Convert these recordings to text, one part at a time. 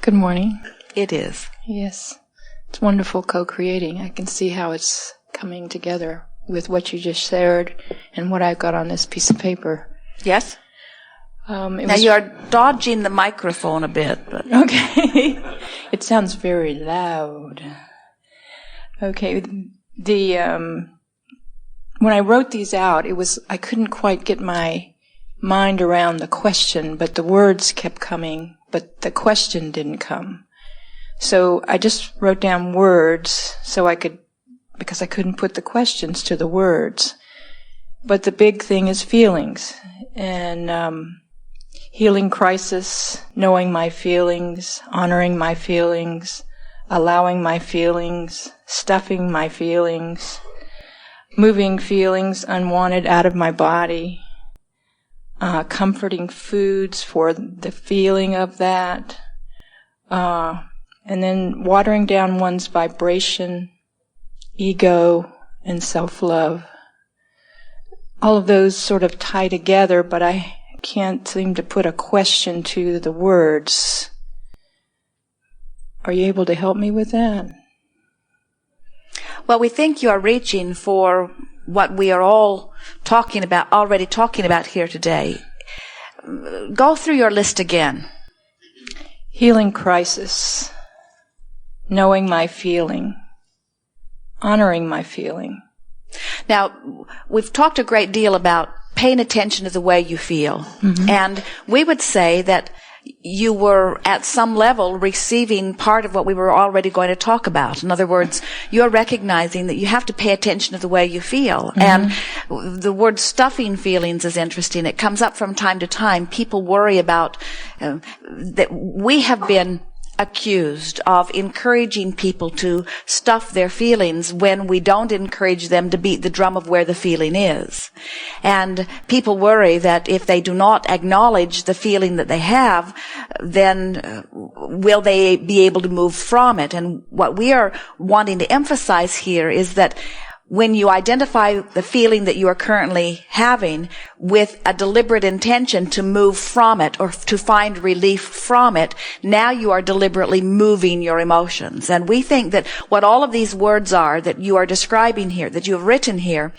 Good morning. It is. Yes. It's wonderful co-creating. I can see how it's coming together with what you just shared and what I've got on this piece of paper. Yes? Now you are dodging the microphone a bit. But. Okay. It sounds very loud. Okay. When I wrote these out, I couldn't quite get my mind around the question, but the words kept coming, but the question didn't come. So I just wrote down words because I couldn't put the questions to the words. But the big thing is feelings. And healing crisis, knowing my feelings, honoring my feelings, allowing my feelings, stuffing my feelings, moving feelings unwanted out of my body, comforting foods for the feeling of that, and then watering down one's vibration, ego, and self-love. All of those sort of tie together, but I can't seem to put a question to the words. Are you able to help me with that? Well, we think you are reaching for what we are all already talking about here today. Go through your list again. Healing crisis. Knowing my feeling. Honoring my feeling. Now, we've talked a great deal about paying attention to the way you feel. Mm-hmm. And we would say that you were at some level receiving part of what we were already going to talk about. In other words, you're recognizing that you have to pay attention to the way you feel. Mm-hmm. And the word stuffing feelings is interesting. It comes up from time to time. People worry about that we have been accused of encouraging people to stuff their feelings when we don't encourage them to beat the drum of where the feeling is. And people worry that if they do not acknowledge the feeling that they have, then will they be able to move from it? And what we are wanting to emphasize here is that when you identify the feeling that you are currently having with a deliberate intention to move from it or to find relief from it, now you are deliberately moving your emotions. And we think that what all of these words are that you are describing here, that you have written here,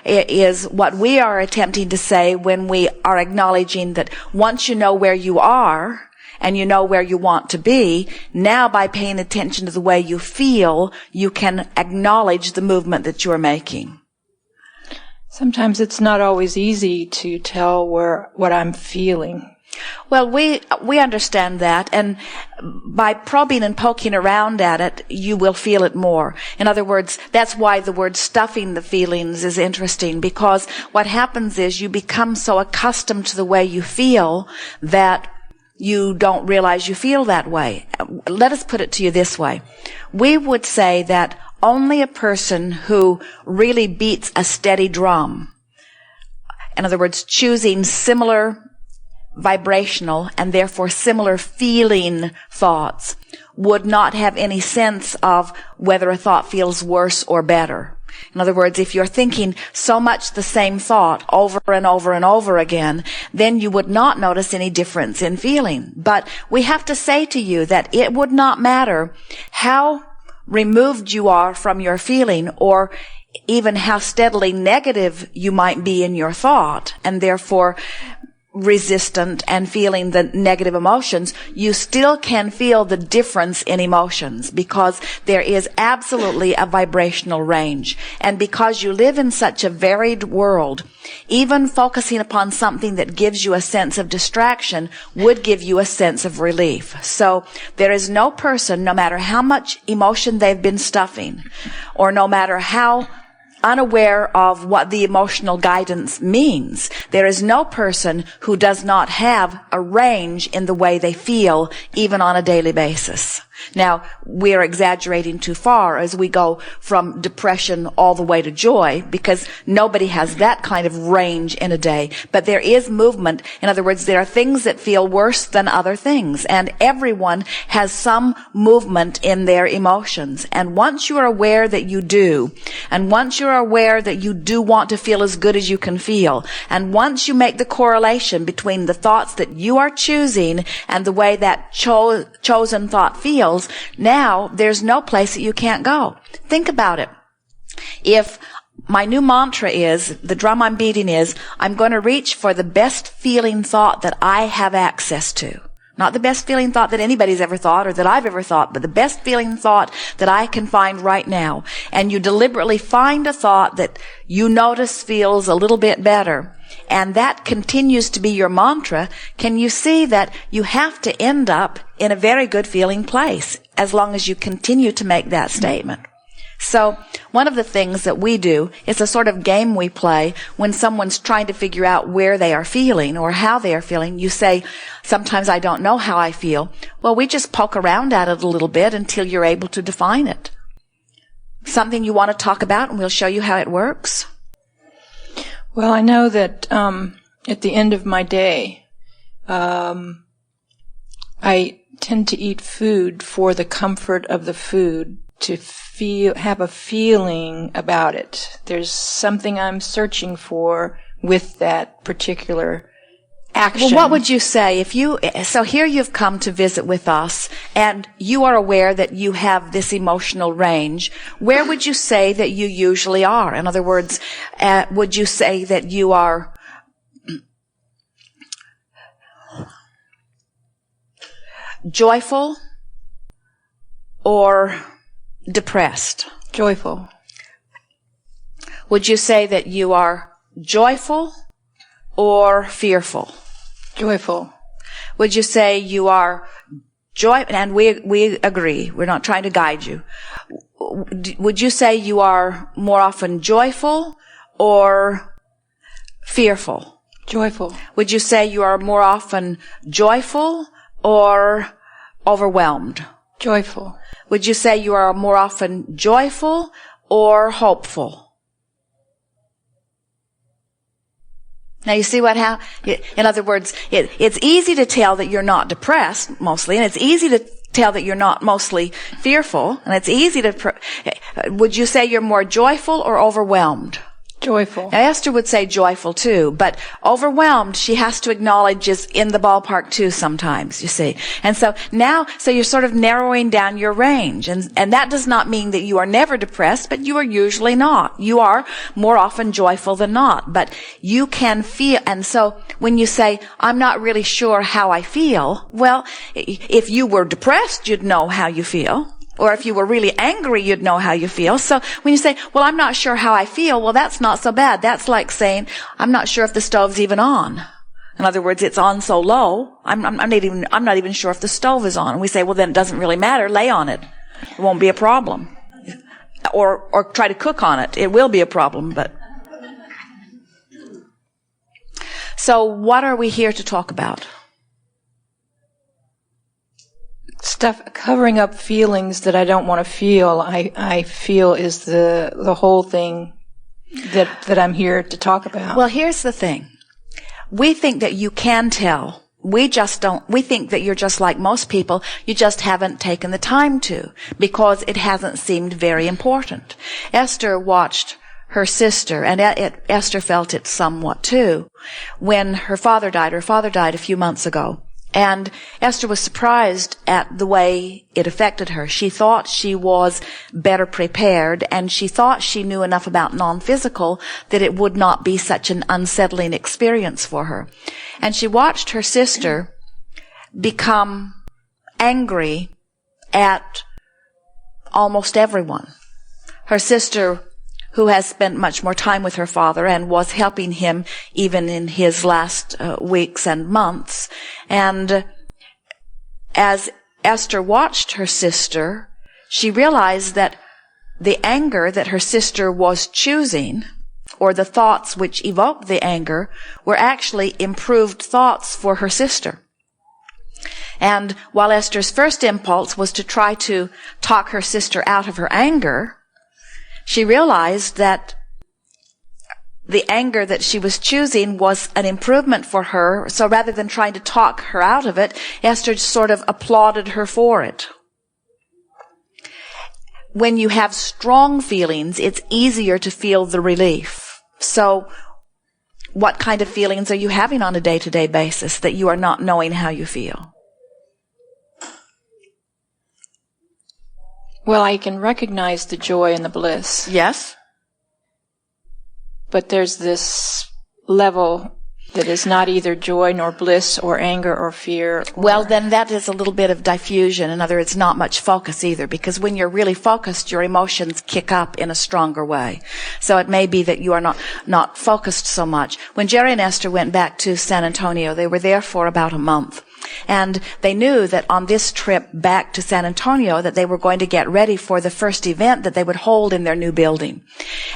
is what we are attempting to say when we are acknowledging that once you know where you are, and you know where you want to be, now by paying attention to the way you feel, you can acknowledge the movement that you're making. Sometimes it's not always easy to tell what I'm feeling. Well, we understand that, and by probing and poking around at it, you will feel it more. In other words, that's why the word stuffing the feelings is interesting, because what happens is you become so accustomed to the way you feel that you don't realize you feel that way. Let us put it to you this way. We would say that only a person who really beats a steady drum, in other words, choosing similar vibrational and therefore similar feeling thoughts, would not have any sense of whether a thought feels worse or better. In other words, if you're thinking so much the same thought over and over and over again, then you would not notice any difference in feeling. But we have to say to you that it would not matter how removed you are from your feeling or even how steadily negative you might be in your thought, and therefore resistant and feeling the negative emotions, you still can feel the difference in emotions because there is absolutely a vibrational range. And because you live in such a varied world, even focusing upon something that gives you a sense of distraction would give you a sense of relief. So there is no person, no matter how much emotion they've been stuffing, or no matter how unaware of what the emotional guidance means, there is no person who does not have a range in the way they feel, even on a daily basis. Now, we're exaggerating too far as we go from depression all the way to joy, because nobody has that kind of range in a day. But there is movement. In other words, there are things that feel worse than other things. And everyone has some movement in their emotions. And once you are aware that you do, and once you're aware that you do want to feel as good as you can feel, and once you make the correlation between the thoughts that you are choosing and the way that chosen thought feels, now there's no place that you can't go. Think about it. If my new mantra is, the drum I'm beating is, I'm going to reach for the best feeling thought that I have access to. Not the best feeling thought that anybody's ever thought or that I've ever thought, but the best feeling thought that I can find right now. And you deliberately find a thought that you notice feels a little bit better. And that continues to be your mantra. Can you see that you have to end up in a very good feeling place as long as you continue to make that statement? So one of the things that we do, it's a sort of game we play when someone's trying to figure out where they are feeling or how they are feeling. You say, sometimes I don't know how I feel. Well, we just poke around at it a little bit until you're able to define it. Something you want to talk about, and we'll show you how it works. Well, I know that at the end of my day, I tend to eat food for the comfort of the food, to have a feeling about it. There's something I'm searching for with that particular action. Well, what would you say so here you've come to visit with us and you are aware that you have this emotional range. Where would you say that you usually are? In other words, would you say that you are joyful or depressed? Joyful. Would you say that you are joyful or fearful? Joyful. Would you say you are and we agree, we're not trying to guide you. Would you say you are more often joyful or fearful? Joyful. Would you say you are more often joyful or overwhelmed? Joyful. Would you say you are more often joyful or hopeful? Now you see in other words, it's easy to tell that you're not depressed mostly, and it's easy to tell that you're not mostly fearful, and it's easy to, would you say you're more joyful or overwhelmed? Joyful. Now, Esther would say joyful too, but overwhelmed, she has to acknowledge, is in the ballpark too sometimes, you see. And so you're sort of narrowing down your range. And that does not mean that you are never depressed, but you are usually not. You are more often joyful than not. But you can feel, and so when you say, I'm not really sure how I feel, well, if you were depressed, you'd know how you feel. Or if you were really angry, you'd know how you feel. So when you say, well, I'm not sure how I feel, well, that's not so bad. That's like saying, I'm not sure if the stove's even on. In other words, it's on so low, I'm not even sure if the stove is on. And we say, well, then it doesn't really matter. Lay on it. It won't be a problem. Or try to cook on it. It will be a problem, but. So what are we here to talk about? Stuff covering up feelings that I don't want to feel. I feel is the whole thing that I'm here to talk about. Well, here's the thing. We think that you can tell. We just don't. We think that you're just like most people. You just haven't taken the time to, because it hasn't seemed very important. Esther watched her sister, and Esther felt it somewhat too, when her father died. Her father died a few months ago. And Esther was surprised at the way it affected her. She thought she was better prepared, and she thought she knew enough about non-physical that it would not be such an unsettling experience for her. And she watched her sister become angry at almost everyone. Her sister, who has spent much more time with her father and was helping him even in his last weeks and months. And as Esther watched her sister, she realized that the anger that her sister was choosing, or the thoughts which evoked the anger, were actually improved thoughts for her sister. And while Esther's first impulse was to try to talk her sister out of her anger, she realized that the anger that she was choosing was an improvement for her. So rather than trying to talk her out of it, Esther sort of applauded her for it. When you have strong feelings, it's easier to feel the relief. So what kind of feelings are you having on a day-to-day basis that you are not knowing how you feel? Well, I can recognize the joy and the bliss. Yes. But there's this level that is not either joy nor bliss or anger or fear. Well, then that is a little bit of diffusion. In other words, not much focus either, because when you're really focused, your emotions kick up in a stronger way. So it may be that you are not focused so much. When Jerry and Esther went back to San Antonio, they were there for about a month. And they knew that on this trip back to San Antonio that they were going to get ready for the first event that they would hold in their new building.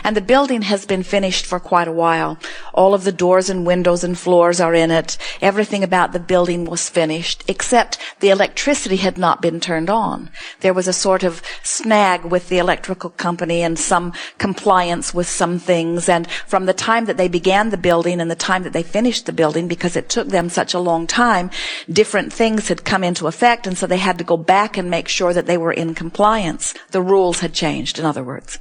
And the building has been finished for quite a while. All of the doors and windows and floors are in it. Everything about the building was finished, except the electricity had not been turned on. There was a sort of snag with the electrical company and some compliance with some things. And from the time that they began the building and the time that they finished the building, because it took them such a long time, different things had come into effect, and so they had to go back and make sure that they were in compliance. The rules had changed, in other words.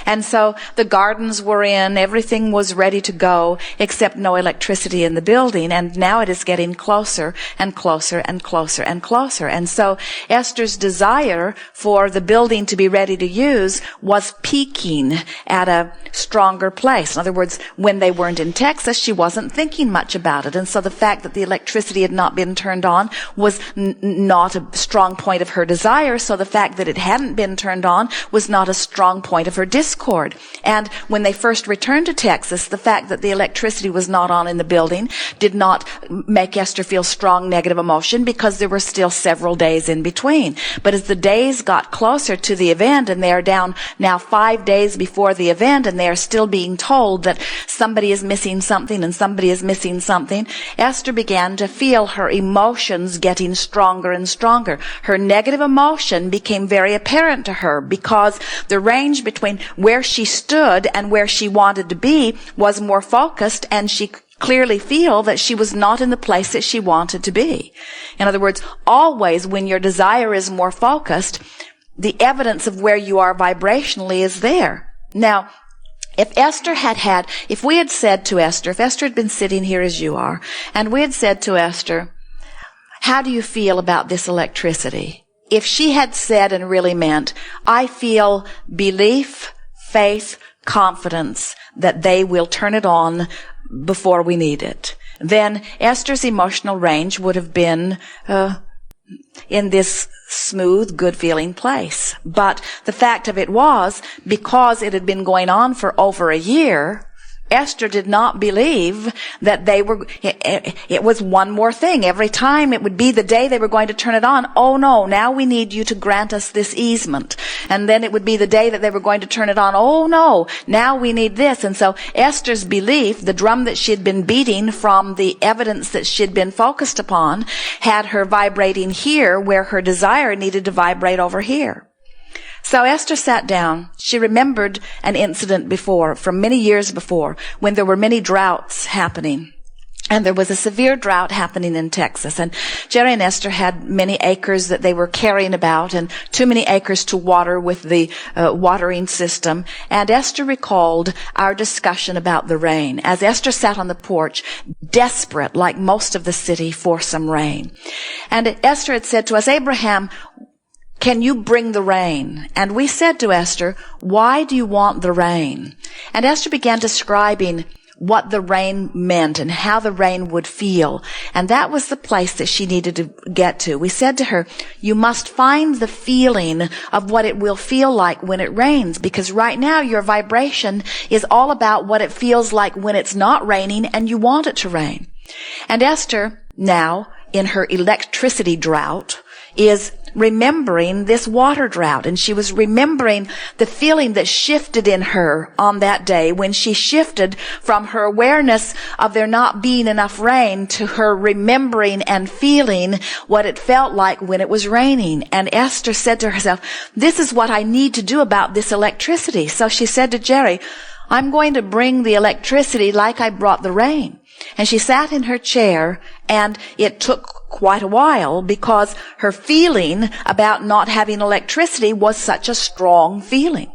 And so the gardens were in, everything was ready to go, except no electricity in the building, and now it is getting closer and closer and closer and closer. And so Esther's desire for the building to be ready to use was peaking at a stronger place. In other words, when they weren't in Texas, she wasn't thinking much about it, and so the fact that the electricity had not been turned on was not a strong point of her desire, so the fact that it hadn't been turned on was not a strong point of her discord. And when they first returned to Texas, the fact that the electricity was not on in the building did not make Esther feel strong negative emotion, because there were still several days in between. But as the days got closer to the event, and they are down now 5 days before the event, and they are still being told that somebody is missing something and somebody is missing something, Esther began to feel her emotions getting stronger and stronger. Her negative emotion became very apparent to her, because the range between where she stood and where she wanted to be was more focused, and she clearly feel that she was not in the place that she wanted to be. In other words, always when your desire is more focused, the evidence of where you are vibrationally is there. Now, if Esther if we had said to Esther, if Esther had been sitting here as you are, and we had said to Esther, how do you feel about this electricity? If she had said and really meant, I feel belief, faith, confidence that they will turn it on before we need it, then Esther's emotional range would have been in this smooth, good-feeling place. But the fact of it was, because it had been going on for over a year, Esther did not believe that it was one more thing. Every time it would be the day they were going to turn it on. Oh no, now we need you to grant us this easement. And then it would be the day that they were going to turn it on. Oh no, now we need this. And so Esther's belief, the drum that she had been beating from the evidence that she had been focused upon, had her vibrating here where her desire needed to vibrate over here. So Esther sat down. She remembered an incident before, from many years before, when there were many droughts happening. And there was a severe drought happening in Texas. And Jerry and Esther had many acres that they were carrying about, and too many acres to water with the watering system. And Esther recalled our discussion about the rain, as Esther sat on the porch, desperate, like most of the city, for some rain. And Esther had said to us, Abraham, can you bring the rain? And we said to Esther, why do you want the rain? And Esther began describing what the rain meant and how the rain would feel. And that was the place that she needed to get to. We said to her, you must find the feeling of what it will feel like when it rains, because right now your vibration is all about what it feels like when it's not raining and you want it to rain. And Esther now in her electricity drought is remembering this water drought. And she was remembering the feeling that shifted in her on that day when she shifted from her awareness of there not being enough rain to her remembering and feeling what it felt like when it was raining. And Esther said to herself, this is what I need to do about this electricity. So she said to Jerry, I'm going to bring the electricity like I brought the rain. And she sat in her chair, and it took quite a while because her feeling about not having electricity was such a strong feeling.